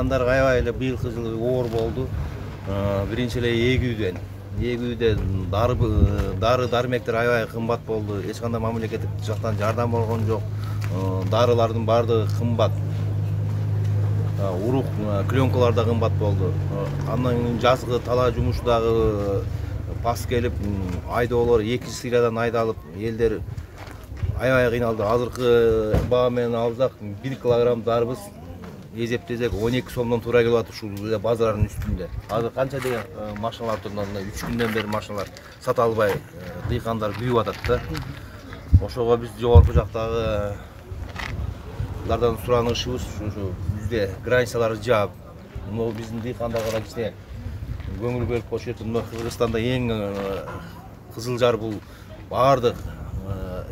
дыйкандар аябай эле быйылкы жылы оор болду. Биринчи эле эгүүдө дары дармектер аябай кымбат болду. Эч кандай мамлекеттик жактан жардам болгон жок. Дарылардын баардыгы кымбат. Урук клёнкалар да кымбат болду. Андан жазгы талаа жумушу дагы пас келип, айдоолор экинчи сыйрадан айдалып, элдер аябай кыйналды. Азыркы баа менен алсак 1 килограмм дарыбыз эзептесек 12 сомдон туура келип атат ушул эле базардын үстүндө. Азыр канча деген машиналар турганда 3 күндөн бери машиналар сата албай дыйкандар күйүп атат да. Ошого биз жогорку жактагы лардан суранышыбыз ушу бизде границалар жаап, мына биздин дыйкандарга кичине көңүл бөлүп коюш керек. Мына Кыргызстанда эң кызыл жар бул баардык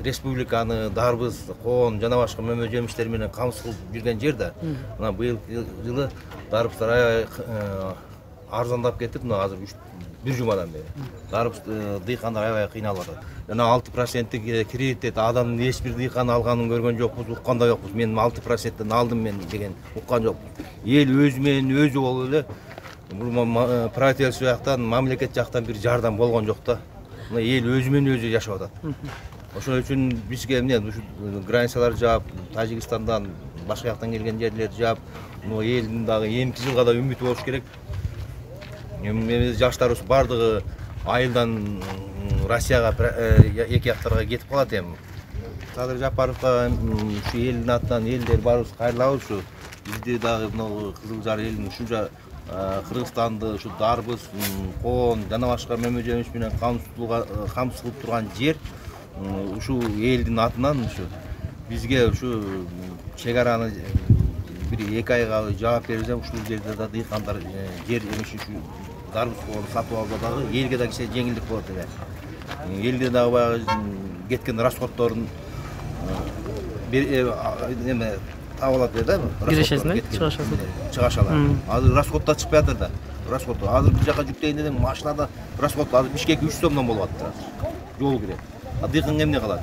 республиканы дарбыз, коон жана башка мөмө жемиштер менен камсыз кылып жүргөн жер да. Мына быйылкы жылы дарбыздар аябай арзандап кетип, мына азыр 1 жумадан бери дарбыз дыйкандар аябай кыйналып атат. Жана 6%тик кредит адамдын эч бир дыйканы алганын көргөн жокпуз, уккан да жокпуз. Мен 6%тен алдым мен деген уккан жокпуз. Эл өзү менен өзү болуп эле бул правительство жактан, мамлекет жактан бир жардам болгон жок да. Мына эл өзү менен өзү жашап атат. Ошол үчүн бизге эмне ушу границалар жаап, Тажикстандан, башка жактан келген жерлер жаап, мына элдин дагы эмки жылга да үмүтү болуш керек. Эми жаштарыбыз бардыгы айылдан Россияга, эки жактарга кетип калат эми. Садыр Жапаровго ушу элдин атынан элдер баарыбыз кайрылабыз ушу. Бизде дагы мына Кызыл Жар элин ушунча Кыргызстанды ушу дарбыз, коон жана башка мөмө жемиш менен камсыз кылып турган жер ушу элдин атынан ушу бизге ушу чек-араны бир 2 айга жаап берсем, ушул жерде да дыйкандар жер эмиш ушу дарбыз коон сатып алса дагы элге да кичине жеңилдик болот эле. Элде дагы баягы кеткен расходторун эме таап алат эле да. Киришесине чыгаш алат. Азыр расход да чыкпай атыр да. Расход. Азыр бир жака жүктейин десең, машинада расход азыр Бишкекке 3 сомдон болуп атты. Жол кирет. Дыйкан эмне калат?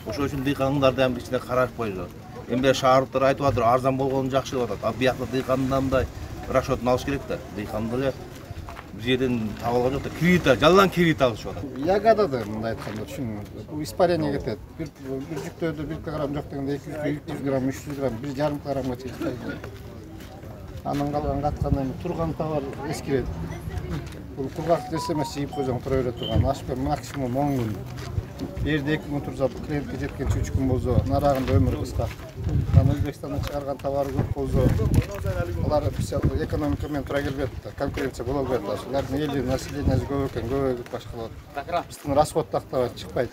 Ошол үчүн дыйкандарды эми кичине карап койду. Эми шаардыктар айтып атыр, арзан болгону жакшы деп атат. Буякта дыйкандан мындай расходун алыш керек да. Дыйканды эле бир жерден таап алган жок да, кредит, жалаң кредит алышып атат. Ягада да мындай айтканда чын испарение кетет. Бир жүктөөдө 1 килограмм жок дегенде 200 грамм, 300 грамм, 1,5 килограммга чейин чыкпайт. Анын калган катканы эми турган товар эскирет. Бул кургак десе эмес, жыйып койсоң тура бере турган. Ашпай максимум 10 күн. Берде 2 күн турса, клиентке жеткенче 3 күн болсо, нарагында өмүр кыска. Анан Өзбекстандан чыгарган товар көп болсо, алар экономика менен тура келбейт да, конкуренция боло албайт. Алардын элдин населениясы көп экен, көп башка болот. Биздин расход тактабайт, чыкпайт.